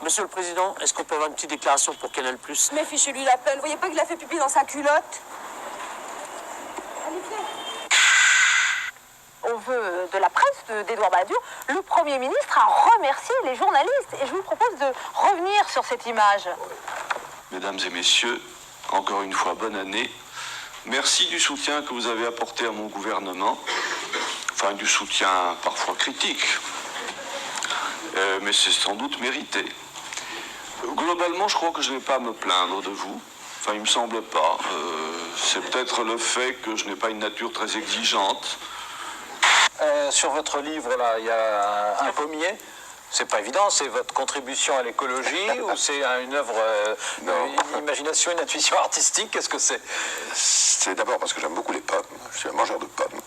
Monsieur le Président, est-ce qu'on peut avoir une petite déclaration pour Canal+? Mais fichez-lui la peine, vous voyez pas qu'il a fait pipi dans sa culotte? Allez, viens. Au vœu de la presse d'Édouard Balladur, le Premier ministre a remercié les journalistes. Et je vous propose de revenir sur cette image. Mesdames et messieurs, encore une fois, bonne année. Merci du soutien que vous avez apporté à mon gouvernement. Enfin, du soutien parfois critique. Mais c'est sans doute mérité. Globalement, je crois que je n'ai pas à me plaindre de vous. Enfin, il me semble pas. C'est peut-être le fait que je n'ai pas une nature très exigeante. Sur votre livre, là, il y a un pommier. C'est pas évident, c'est votre contribution à l'écologie ou c'est une œuvre, une imagination, une intuition artistique? Qu'est-ce que c'est? C'est d'abord parce que j'aime beaucoup les pommes. Je suis un mangeur de pommes.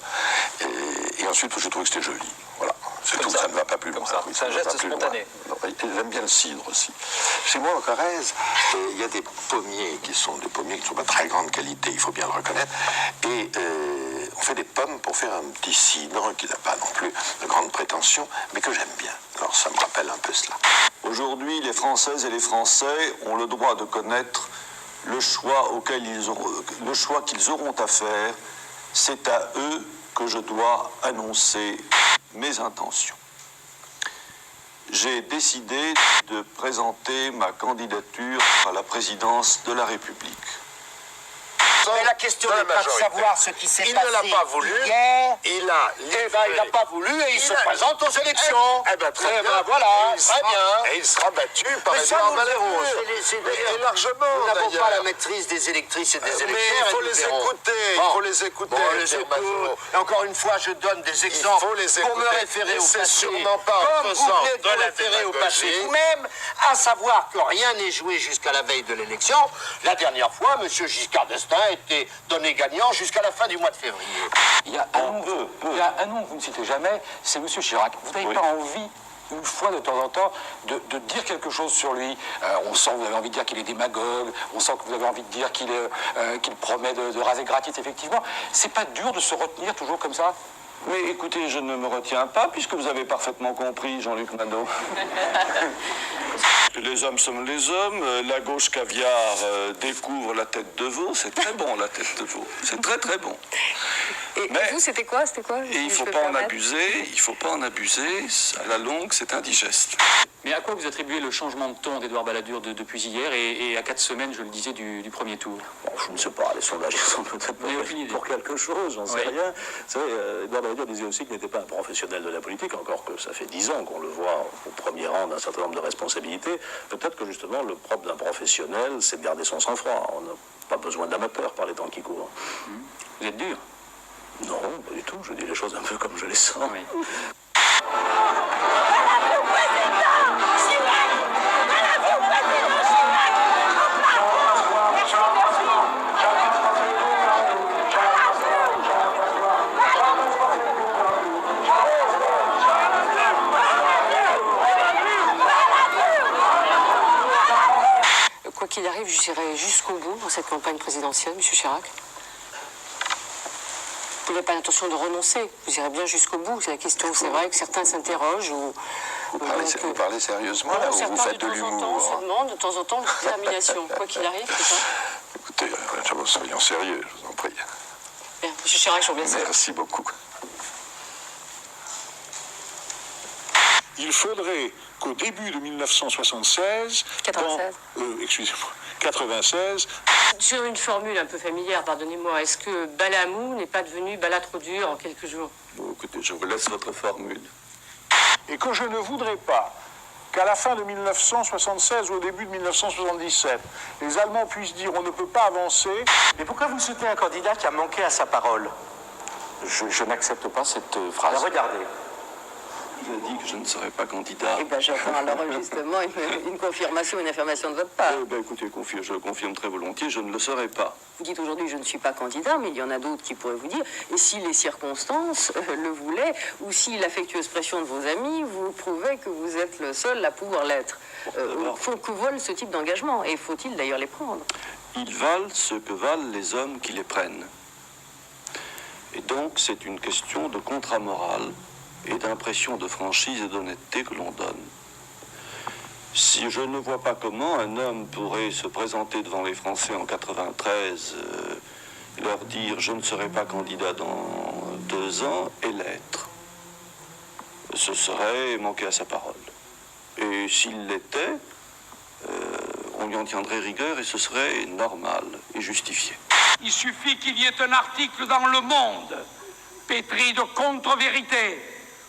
Et ensuite, je trouve que c'était joli. Voilà. C'est tout, ça ne va pas plus loin. Oui, c'est un geste spontané. J'aime bien le cidre aussi. Chez moi, en Corrèze, il y a des pommiers qui sont ne sont pas de très grande qualité, il faut bien le reconnaître. Et on fait des pommes pour faire un petit cidre qui n'a pas non plus de grandes prétentions, mais que j'aime bien. Alors ça me rappelle un peu cela. Aujourd'hui, les Françaises et les Français ont le droit de connaître le choix qu'ils auront à faire. C'est à eux que je dois annoncer mes intentions. J'ai décidé de présenter ma candidature à la présidence de la République. Mais la question n'est pas de savoir ce qui s'est passé Il ne l'a pas voulu. Hier. Il n'a pas voulu et il se présente aux élections. Eh bien, très bien. Voilà, très bien. Et il sera battu par Edouard Balladur. Et largement, nous n'avons d'ailleurs. pas la maîtrise des électrices et des électeurs. Mais il faut les écouter. Bon. Il faut les écouter. Bon, les écoute. Et encore une fois, je donne des exemples pour me référer au passé. C'est sûrement pas en Comme faisant vous venez de de vous la référer au passé démagogie. vous-même, à savoir que rien n'est joué jusqu'à la veille de l'élection. La dernière fois, M. Giscard d'Estaing était donné gagnant jusqu'à la fin du mois de février. Il y a un nom que vous ne citez jamais, c'est M. Chirac. Vous n'avez pas envie, une fois de temps en temps, de dire quelque chose sur lui? On sent que vous avez envie de dire qu'il est démagogue, on sent que vous avez envie de dire qu'il promet de raser gratis, effectivement. C'est pas dur de se retenir toujours comme ça? Mais écoutez, je ne me retiens pas, puisque vous avez parfaitement compris, Jean-Luc Manot. Les hommes sommes les hommes. La gauche caviar découvre la tête de veau. C'est très bon, la tête de veau. C'est très, très bon. Et vous, c'était quoi? Et il ne faut pas en abuser. Il ne faut pas en abuser. À la longue, c'est indigeste. Mais à quoi vous attribuez le changement de ton d'Édouard Balladur depuis hier et à 4 semaines, je le disais, du premier tour? Bon, je ne sais pas, les sondages sont peut-être pour quelque chose, j'en sais rien. Vous savez, Édouard Balladur disait aussi qu'il n'était pas un professionnel de la politique, encore que ça fait 10 ans qu'on le voit au premier rang d'un certain nombre de responsabilités. Peut-être que justement, le propre d'un professionnel, c'est de garder son sang-froid. On n'a pas besoin d'amateurs par les temps qui courent. Vous êtes dur? Non, pas du tout, je dis les choses un peu comme je les sens. Oui. Quoi qu'il arrive, j'irai jusqu'au bout dans cette campagne présidentielle, M. Chirac. Vous n'avez pas l'intention de renoncer, vous irez bien jusqu'au bout, c'est la question. C'est vrai que certains s'interrogent ou... Vous parlez sérieusement, là, ou vous faites de l'humour? Se demandent de temps en temps de détermination. Quoi qu'il arrive, c'est ça. Écoutez, soyons sérieux, je vous en prie. Bien, M. Chirac, je vous remercie. Merci beaucoup. Il faudrait qu'au début de 1976... 96. Excusez-moi, 96... Sur une formule un peu familière, pardonnez-moi, est-ce que Balamou n'est pas devenu Bala trop dur en quelques jours? Bon, écoutez, je vous laisse votre formule. Et que je ne voudrais pas qu'à la fin de 1976 ou au début de 1977, les Allemands puissent dire on ne peut pas avancer. Mais pourquoi vous soutenez un candidat qui a manqué à sa parole? Je n'accepte pas cette phrase. Regardez. Je dis que je ne serai pas candidat. Eh bien, j'entends alors justement une confirmation, une affirmation de votre part. Écoutez, je le confirme très volontiers, je ne le serai pas. Vous dites aujourd'hui je ne suis pas candidat, mais il y en a d'autres qui pourraient vous dire, et si les circonstances le voulaient, ou si l'affectueuse pression de vos amis vous prouvait que vous êtes le seul à pouvoir l'être. Que volent ce type d'engagement, et faut-il d'ailleurs les prendre? Ils valent ce que valent les hommes qui les prennent. Et donc, c'est une question de contrat moral et d'impression de franchise et d'honnêteté que l'on donne. Si je ne vois pas comment un homme pourrait se présenter devant les Français en 93, leur dire « je ne serai pas candidat dans 2 ans » et l'être. Ce serait manquer à sa parole. Et s'il l'était, on lui en tiendrait rigueur et ce serait normal et justifié. Il suffit qu'il y ait un article dans Le Monde, pétri de contre-vérité,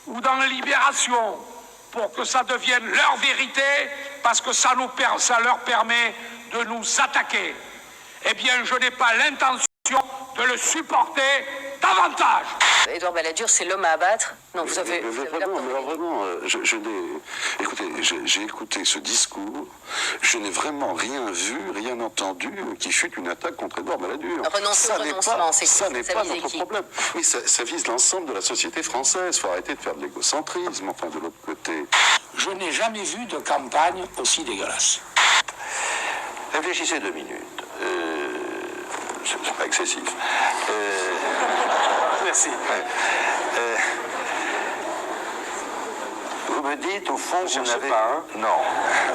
ou dans Libération, pour que ça devienne leur vérité, parce que ça leur permet de nous attaquer. Eh bien, je n'ai pas l'intention de le supporter davantage. Édouard Balladur, c'est l'homme à abattre. Non, vous avez Vraiment, écoutez, j'ai écouté ce discours, je n'ai vraiment rien vu, rien entendu qui fût une attaque contre Édouard Balladur. Ça n'est pas notre problème. Oui, ça vise l'ensemble de la société française. Il faut arrêter de faire de l'égocentrisme, enfin, de l'autre côté. Je n'ai jamais vu de campagne aussi dégueulasse. Réfléchissez 2 minutes. C'est pas excessif. Merci. Vous me dites, au fond, je vous ne sais n'avez... pas, hein. Non.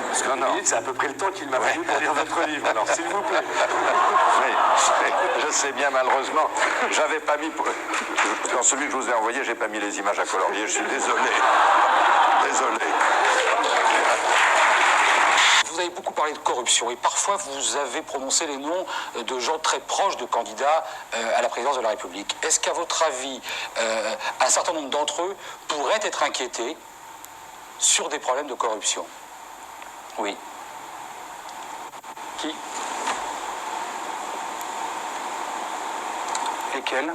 Parce que non. c'est à peu près le temps qu'il m'a fallu pour lire votre livre, alors s'il vous plaît. Oui, je sais bien, malheureusement. J'avais pas mis... Dans celui que je vous ai envoyé, j'ai pas mis les images à colorier, je suis désolé. Désolé. Vous avez beaucoup parlé de corruption et parfois vous avez prononcé les noms de gens très proches de candidats à la présidence de la République. Est-ce qu'à votre avis, un certain nombre d'entre eux pourraient être inquiétés sur des problèmes de corruption? Oui. Qui? Lesquels?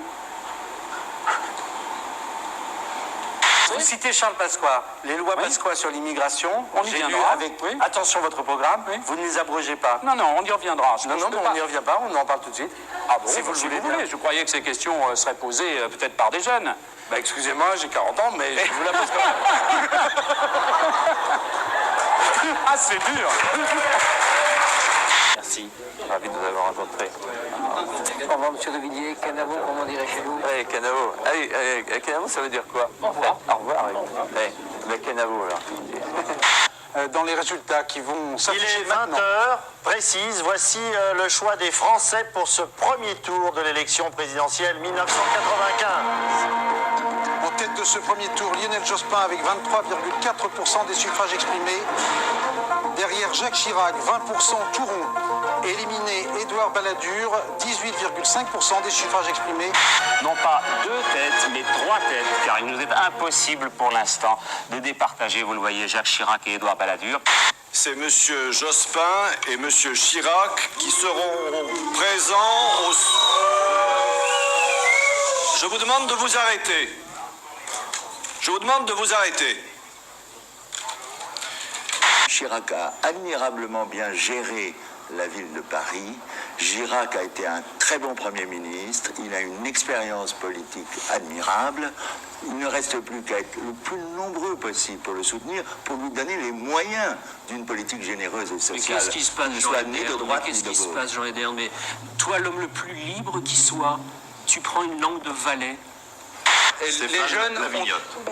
Vous citez Charles Pasqua, les lois Pasqua sur l'immigration, on y viendra. Attention votre programme, vous ne les abrogez pas. Non, on y reviendra. Non, on n'y revient pas, on en parle tout de suite. Ah bon, si vous le voulez. Je croyais que ces questions seraient posées peut-être par des jeunes. Bah excusez-moi, j'ai 40 ans, mais je vous la pose quand même. Ah, c'est dur. Merci, ravi de vous avoir rencontré. Au revoir, monsieur de Villiers. Canavo, comment on dirait chez vous? Oui, Canavo. Canavo, ça veut dire quoi? Au revoir. Au revoir, oui. Canavo, alors. Dans les résultats qui vont s'afficher Il est 20h, précise. Voici le choix des Français pour ce premier tour de l'élection présidentielle 1995. En tête de ce premier tour, Lionel Jospin avec 23,4% des suffrages exprimés. Derrière Jacques Chirac, 20% tout rond. Éliminé Édouard Balladur, 18,5% des suffrages exprimés. Non pas 2 têtes, mais 3 têtes, car il nous est impossible pour l'instant de départager, vous le voyez, Jacques Chirac et Édouard Balladur. C'est M. Jospin et M. Chirac qui seront présents au... Je vous demande de vous arrêter. Je vous demande de vous arrêter. Chirac a admirablement bien géré la ville de Paris. Chirac a été un très bon Premier ministre. Il a une expérience politique admirable. Il ne reste plus qu'à être le plus nombreux possible pour le soutenir, pour lui donner les moyens d'une politique généreuse et sociale. Mais qu'est-ce qui se passe, Jean Eder? Mais toi, l'homme le plus libre qui soit, tu prends une langue de valet. Les jeunes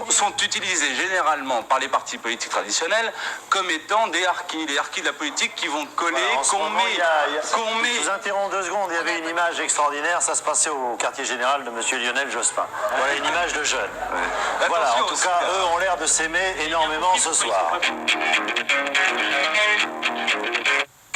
sont utilisés généralement par les partis politiques traditionnels comme étant des harkis, les harkis de la politique qui vont coller, qu'on met. Je vous interromps 2 secondes, il y avait une image extraordinaire, ça se passait au quartier général de M. Lionel Jospin. Voilà une image de jeune. Voilà, en tout cas, eux ont l'air de s'aimer énormément ce soir.